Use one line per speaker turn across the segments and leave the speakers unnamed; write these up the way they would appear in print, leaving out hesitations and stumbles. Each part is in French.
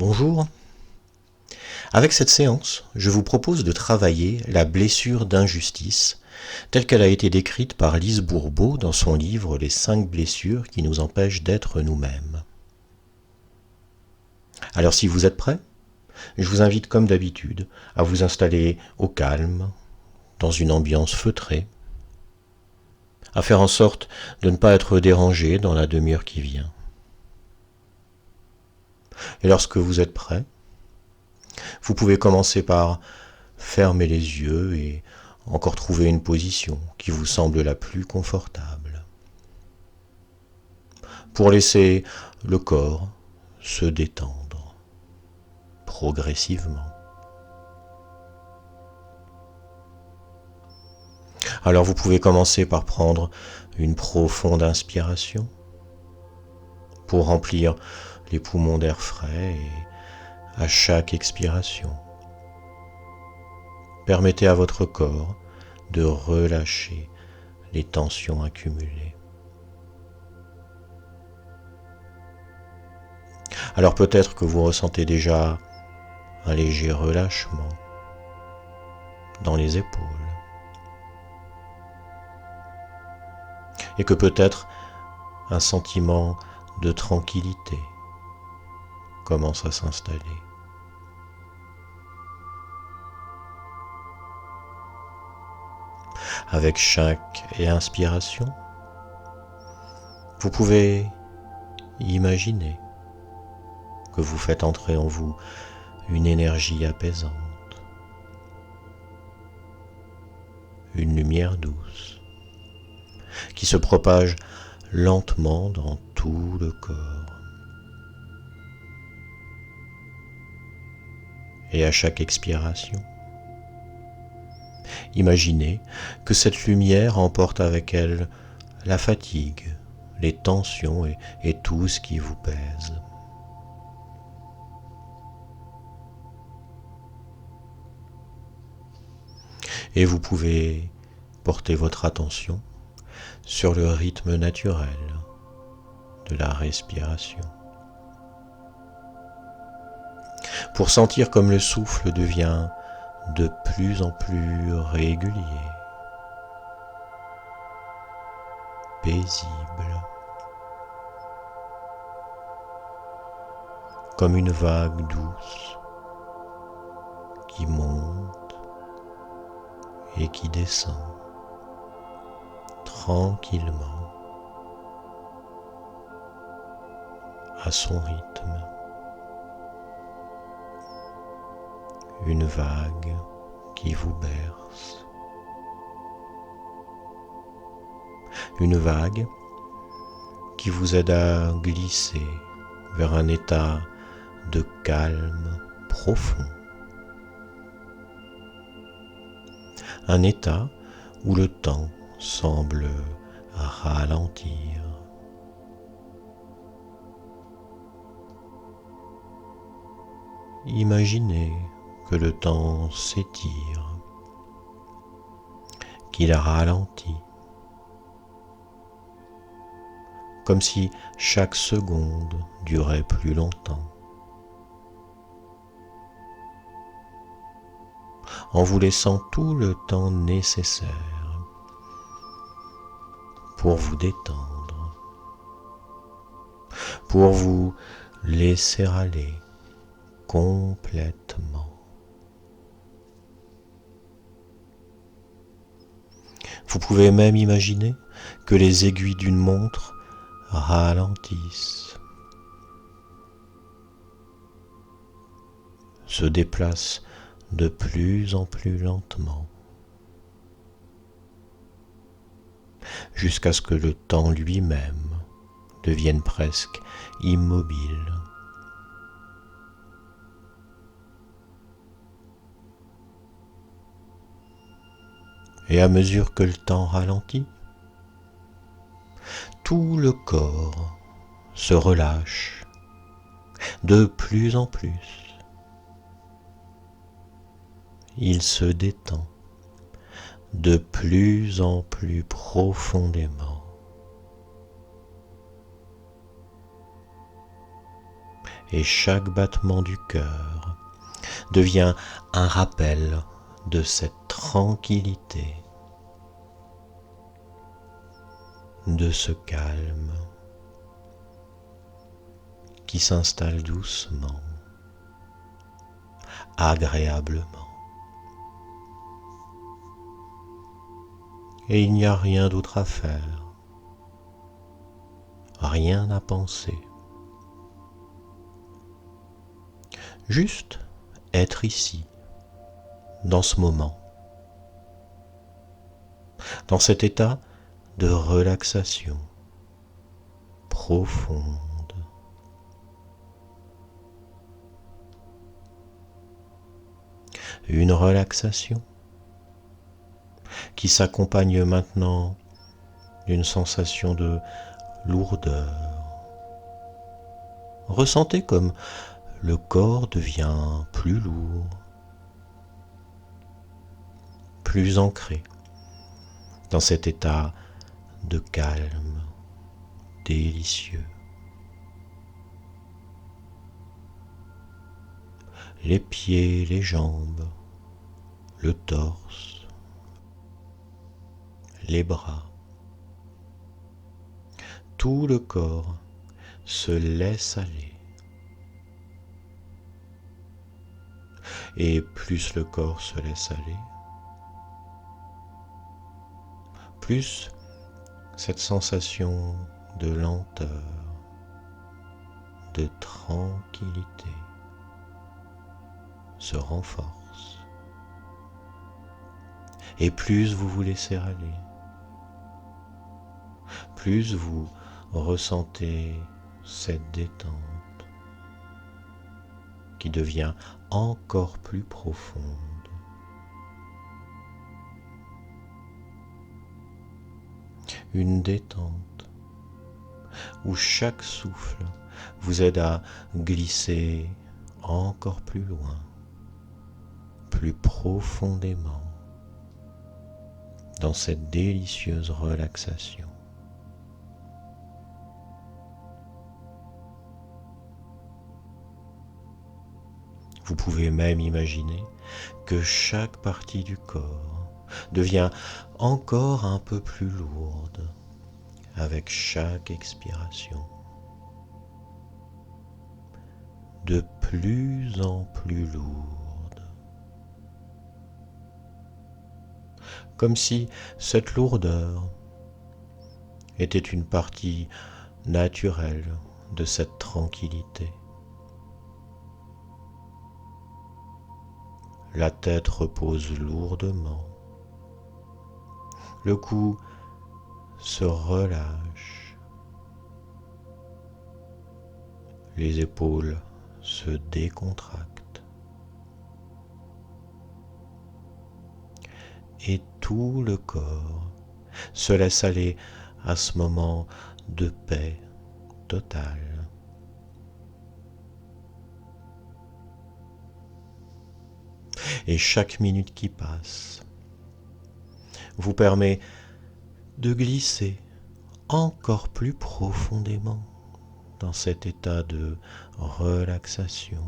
Bonjour. Avec cette séance, je vous propose de travailler la blessure d'injustice, telle qu'elle a été décrite par Lise Bourbeau dans son livre Les 5 blessures qui nous empêchent d'être nous-mêmes. Alors si vous êtes prêts, je vous invite comme d'habitude à vous installer au calme, dans une ambiance feutrée, à faire en sorte de ne pas être dérangé dans la demi-heure qui vient. Et lorsque vous êtes prêts, vous pouvez commencer par fermer les yeux et encore trouver une position qui vous semble la plus confortable. Pour laisser le corps se détendre progressivement. Alors vous pouvez commencer par prendre une profonde inspiration pour remplir les poumons d'air frais et à chaque expiration, permettez à votre corps de relâcher les tensions accumulées. Alors peut-être que vous ressentez déjà un léger relâchement dans les épaules et que peut-être un sentiment de tranquillité commence à s'installer. Avec chaque inspiration, vous pouvez imaginer que vous faites entrer en vous une énergie apaisante, une lumière douce qui se propage lentement dans tout le corps. Et à chaque expiration, imaginez que cette lumière emporte avec elle la fatigue, les tensions et tout ce qui vous pèse. Et vous pouvez porter votre attention sur le rythme naturel de la respiration, pour sentir comme le souffle devient de plus en plus régulier, paisible, comme une vague douce qui monte et qui descend tranquillement à son rythme. Une vague qui vous berce. Une vague qui vous aide à glisser vers un état de calme profond. Un état où le temps semble ralentir. Imaginez que le temps s'étire, qu'il ralentit, comme si chaque seconde durait plus longtemps, en vous laissant tout le temps nécessaire pour vous détendre, pour vous laisser aller complètement. Vous pouvez même imaginer que les aiguilles d'une montre ralentissent, se déplacent de plus en plus lentement, jusqu'à ce que le temps lui-même devienne presque immobile. Et à mesure que le temps ralentit, tout le corps se relâche de plus en plus. Il se détend de plus en plus profondément. et chaque battement du cœur devient un rappel de cette tranquillité, de ce calme qui s'installe doucement, agréablement. Et il n'y a rien d'autre à faire, rien à penser. Juste être ici, dans ce moment, dans cet état de relaxation profonde. Une relaxation qui s'accompagne maintenant d'une sensation de lourdeur. Ressentez comme le corps devient plus lourd, plus ancré dans cet état de calme délicieux. Les pieds, les jambes, le torse, les bras, tout le corps se laisse aller. Et plus le corps se laisse aller, plus cette sensation de lenteur, de tranquillité se renforce. Et plus vous vous laissez aller, plus vous ressentez cette détente qui devient encore plus profonde. Une détente où chaque souffle vous aide à glisser encore plus loin, plus profondément dans cette délicieuse relaxation. Vous pouvez même imaginer que chaque partie du corps devient encore un peu plus lourde avec chaque expiration. De plus en plus lourde. Comme si cette lourdeur était une partie naturelle de cette tranquillité. La tête repose lourdement. Le cou se relâche. Les épaules se décontractent. Et tout le corps se laisse aller à ce moment de paix totale. Et chaque minute qui passe vous permet de glisser encore plus profondément dans cet état de relaxation.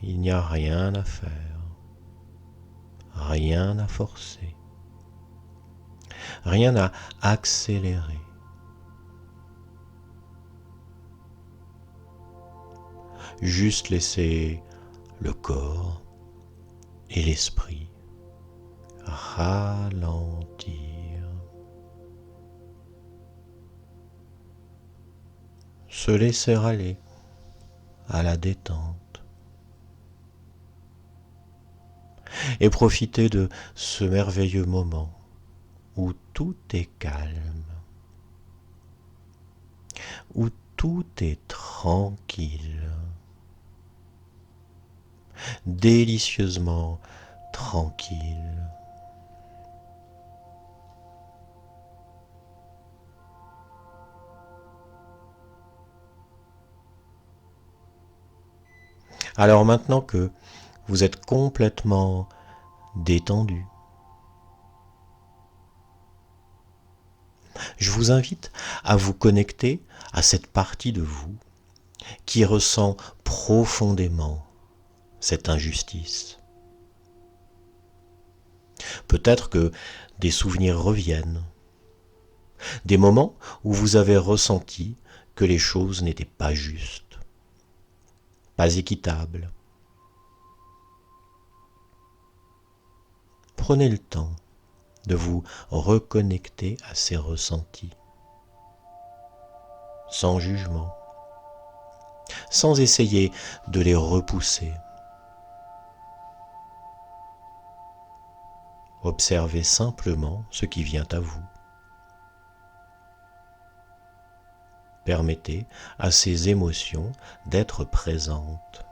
Il n'y a rien à faire, rien à forcer, rien à accélérer. Juste laisser le corps et l'esprit ralentir. Se laisser aller à la détente et profiter de ce merveilleux moment où tout est calme, où tout est tranquille, délicieusement tranquille. Alors maintenant que vous êtes complètement détendu, Je vous invite à vous connecter à cette partie de vous qui ressent profondément cette injustice. Peut-être que des souvenirs reviennent, des moments où vous avez ressenti que les choses n'étaient pas justes, pas équitables. Prenez le temps de vous reconnecter à ces ressentis, sans jugement, sans essayer de les repousser. Observez simplement ce qui vient à vous. Permettez à ces émotions d'être présentes.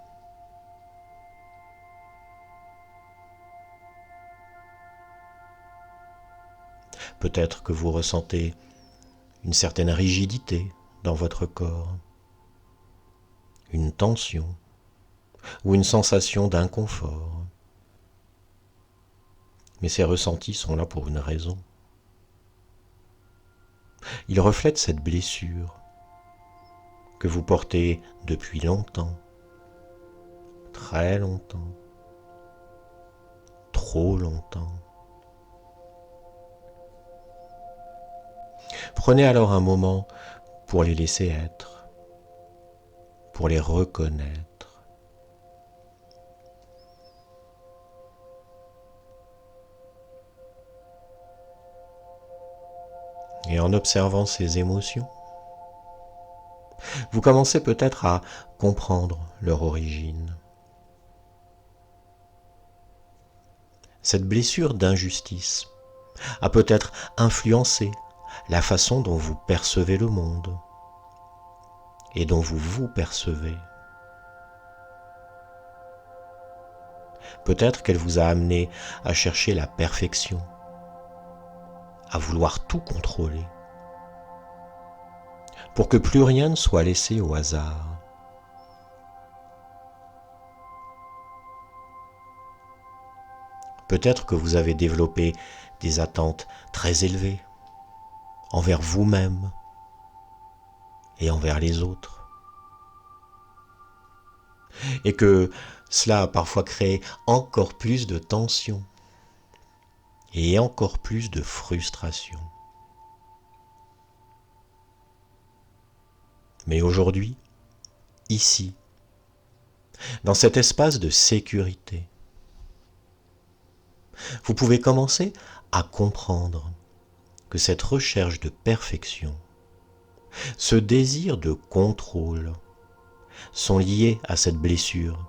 Peut-être que vous ressentez une certaine rigidité dans votre corps, une tension ou une sensation d'inconfort. Mais ces ressentis sont là pour une raison. Ils reflètent cette blessure que vous portez depuis longtemps, très longtemps, trop longtemps. Prenez alors un moment pour les laisser être, pour les reconnaître. Et en observant ces émotions, vous commencez peut-être à comprendre leur origine. Cette blessure d'injustice a peut-être influencé la façon dont vous percevez le monde et dont vous vous percevez. Peut-être qu'elle vous a amené à chercher la perfection, à vouloir tout contrôler, pour que plus rien ne soit laissé au hasard. Peut-être que vous avez développé des attentes très élevées envers vous-même et envers les autres. Et que cela a parfois créé encore plus de tension et encore plus de frustration. Mais aujourd'hui, ici, dans cet espace de sécurité, vous pouvez commencer à comprendre que cette recherche de perfection, ce désir de contrôle, sont liés à cette blessure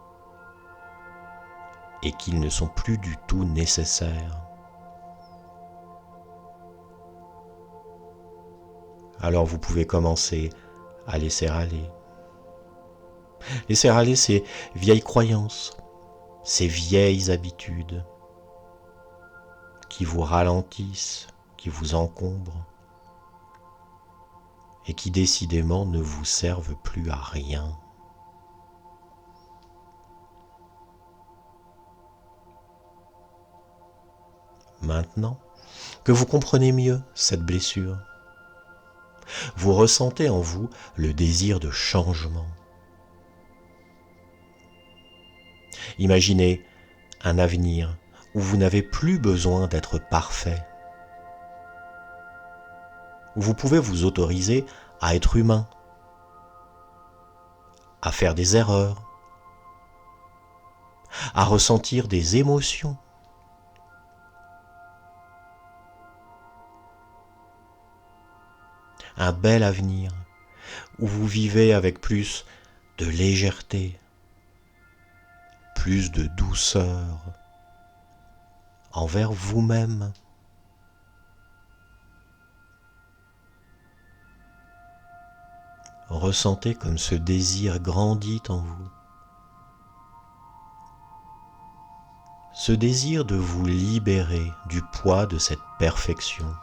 et qu'ils ne sont plus du tout nécessaires. Alors vous pouvez commencer à laisser aller. Laisser aller ces vieilles croyances, ces vieilles habitudes qui vous ralentissent, qui vous encombrent et qui décidément ne vous servent plus à rien. Maintenant que vous comprenez mieux cette blessure, vous ressentez en vous le désir de changement. Imaginez un avenir où vous n'avez plus besoin d'être parfait, où vous pouvez vous autoriser à être humain, à faire des erreurs, à ressentir des émotions. Un bel avenir où vous vivez avec plus de légèreté, plus de douceur envers vous-même. Ressentez comme ce désir grandit en vous. Ce désir de vous libérer du poids de cette perfection,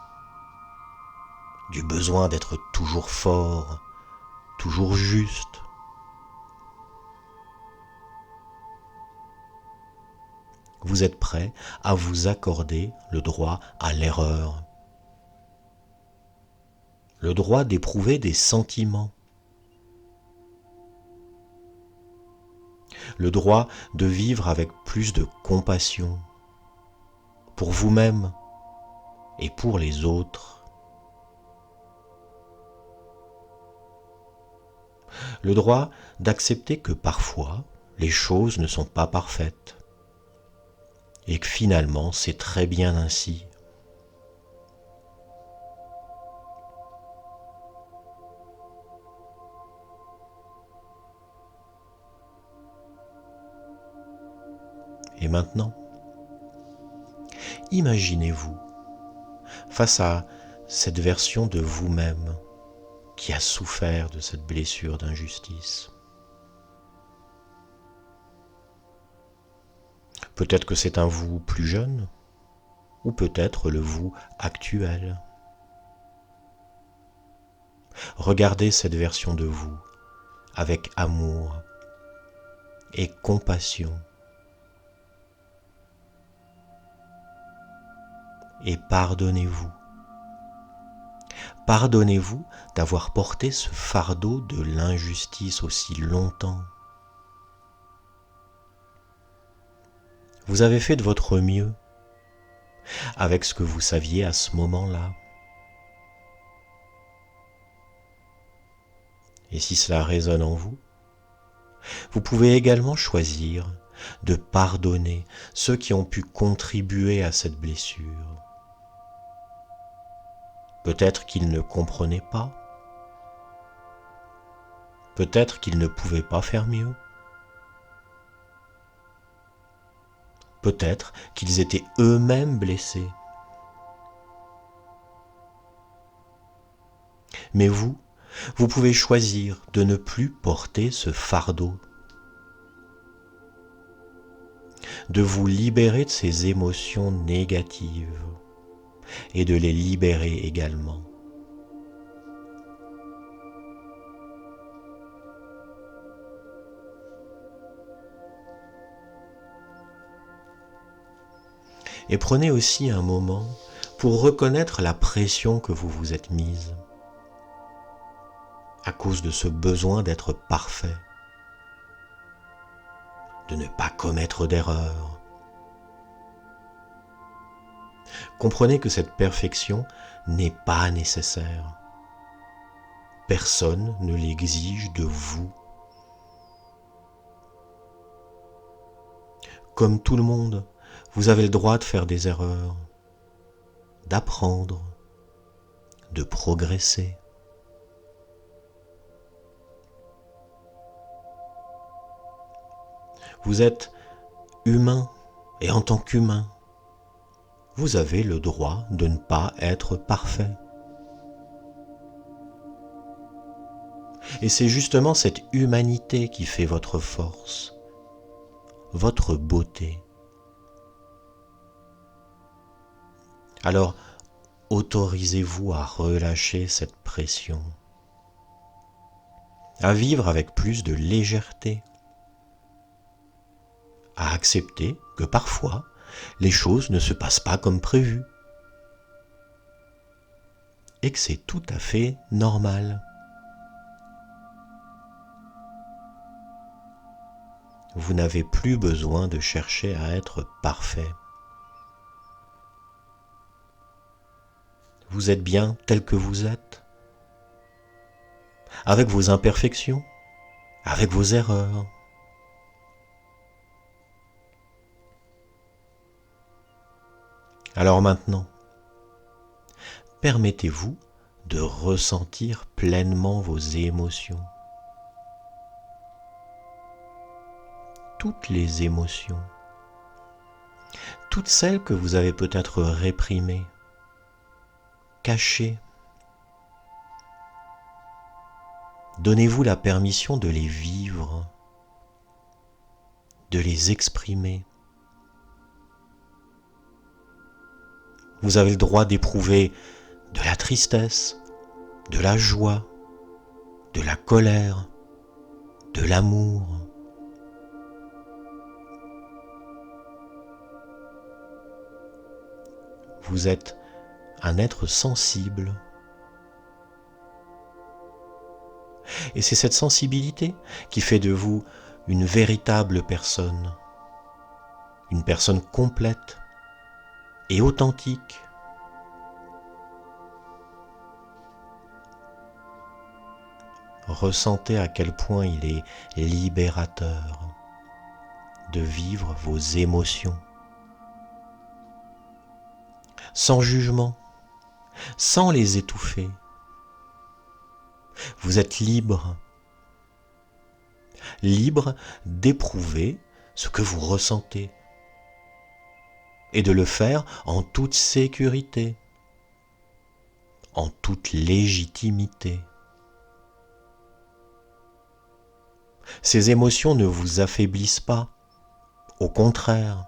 du besoin d'être toujours fort, toujours juste. Vous êtes prêt à vous accorder le droit à l'erreur. le droit d'éprouver des sentiments, le droit de vivre avec plus de compassion pour vous-même et pour les autres, le droit d'accepter que parfois les choses ne sont pas parfaites et que finalement c'est très bien ainsi. Et maintenant, imaginez-vous face à cette version de vous-même qui a souffert de cette blessure d'injustice. Peut-être que c'est un vous plus jeune, ou peut-être le vous actuel. Regardez cette version de vous avec amour et compassion. Et pardonnez-vous. Pardonnez-vous d'avoir porté ce fardeau de l'injustice aussi longtemps. Vous avez fait de votre mieux avec ce que vous saviez à ce moment-là. Et si cela résonne en vous, vous pouvez également choisir de pardonner ceux qui ont pu contribuer à cette blessure. Peut-être qu'ils ne comprenaient pas. Peut-être qu'ils ne pouvaient pas faire mieux. Peut-être qu'ils étaient eux-mêmes blessés. Mais vous pouvez choisir de ne plus porter ce fardeau, de vous libérer de ces émotions négatives et de les libérer également. Et prenez aussi un moment pour reconnaître la pression que vous vous êtes mise à cause de ce besoin d'être parfait, de ne pas commettre d'erreurs. Comprenez que cette perfection n'est pas nécessaire. Personne ne l'exige de vous. Comme tout le monde, vous avez le droit de faire des erreurs, d'apprendre, de progresser. Vous êtes humain et en tant qu'humain, vous avez le droit de ne pas être parfait. Et c'est justement cette humanité qui fait votre force, votre beauté. Alors, autorisez-vous à relâcher cette pression, à vivre avec plus de légèreté, à accepter que parfois, les choses ne se passent pas comme prévu et que c'est tout à fait normal. Vous n'avez plus besoin de chercher à être parfait. Vous êtes bien tel que vous êtes, avec vos imperfections, avec vos erreurs. Alors maintenant, permettez-vous de ressentir pleinement vos émotions. Toutes les émotions, toutes celles que vous avez peut-être réprimées, cachées. Donnez-vous la permission de les vivre, de les exprimer. Vous avez le droit d'éprouver de la tristesse, de la joie, de la colère, de l'amour. Vous êtes un être sensible Et c'est cette sensibilité qui fait de vous une véritable personne, une personne complète et authentique. Ressentez à quel point il est libérateur de vivre vos émotions, sans jugement, sans les étouffer. Vous êtes libre, libre d'éprouver ce que vous ressentez et de le faire en toute sécurité, en toute légitimité. Ces émotions ne vous affaiblissent pas, au contraire,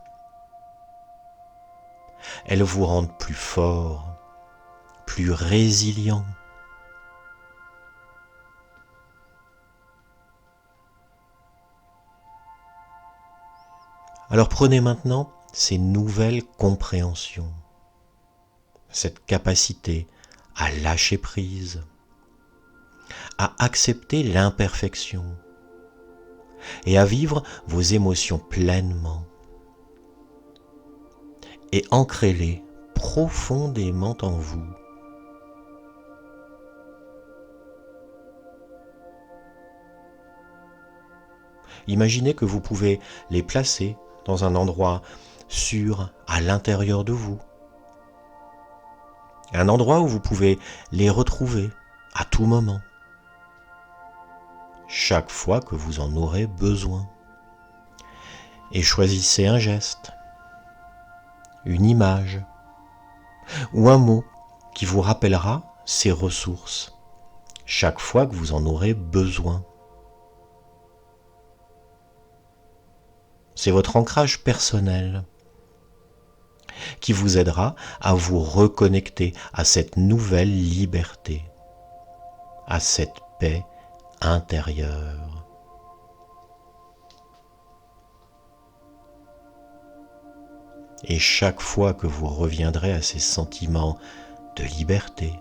elles vous rendent plus fort, plus résilient. Alors prenez maintenant ces nouvelles compréhensions, cette capacité à lâcher prise, à accepter l'imperfection et à vivre vos émotions pleinement. Et ancrez-les profondément en vous. Imaginez que vous pouvez les placer dans un endroit sûr à l'intérieur de vous. Un endroit où vous pouvez les retrouver à tout moment, chaque fois que vous en aurez besoin. Et choisissez un geste, une image ou un mot qui vous rappellera ces ressources chaque fois que vous en aurez besoin. C'est votre ancrage personnel qui vous aidera à vous reconnecter à cette nouvelle liberté, à cette paix intérieure. Et chaque fois que vous reviendrez à ces sentiments de liberté,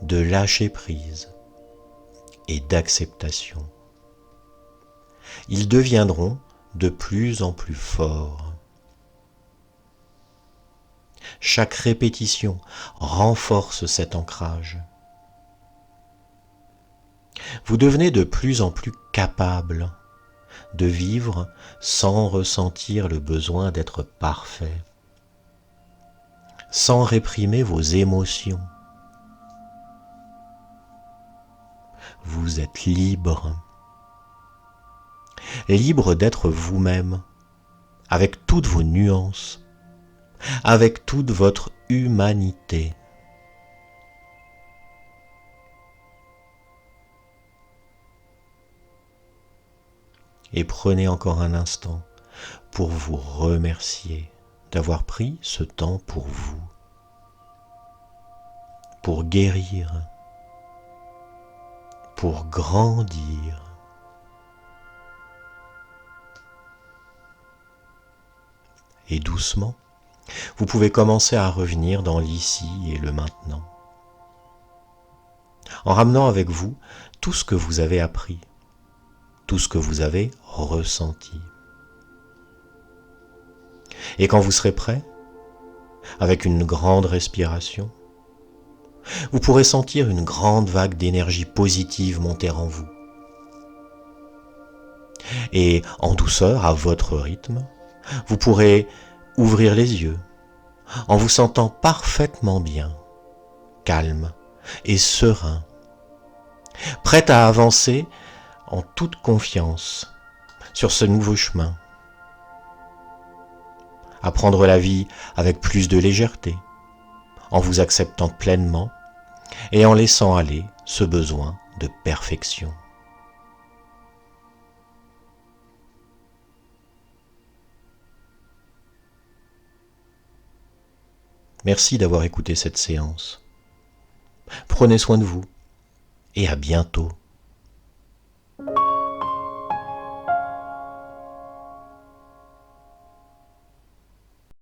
de lâcher prise et d'acceptation, ils deviendront de plus en plus forts. Chaque répétition renforce cet ancrage. Vous devenez de plus en plus capable de vivre sans ressentir le besoin d'être parfait, sans réprimer vos émotions. Vous êtes libre, libre d'être vous-même, avec toutes vos nuances, avec toute votre humanité. Et prenez encore un instant pour vous remercier d'avoir pris ce temps pour vous, pour guérir, pour grandir. Et doucement, vous pouvez commencer à revenir dans l'ici et le maintenant, en ramenant avec vous tout ce que vous avez appris, tout ce que vous avez ressenti. Et quand vous serez prêt, avec une grande respiration, vous pourrez sentir une grande vague d'énergie positive monter en vous. Et en douceur, à votre rythme, vous pourrez ouvrir les yeux en vous sentant parfaitement bien, calme et serein, prêt à avancer en toute confiance sur ce nouveau chemin, à prendre la vie avec plus de légèreté, en vous acceptant pleinement et en laissant aller ce besoin de perfection. Merci d'avoir écouté cette séance. Prenez soin de vous et à bientôt.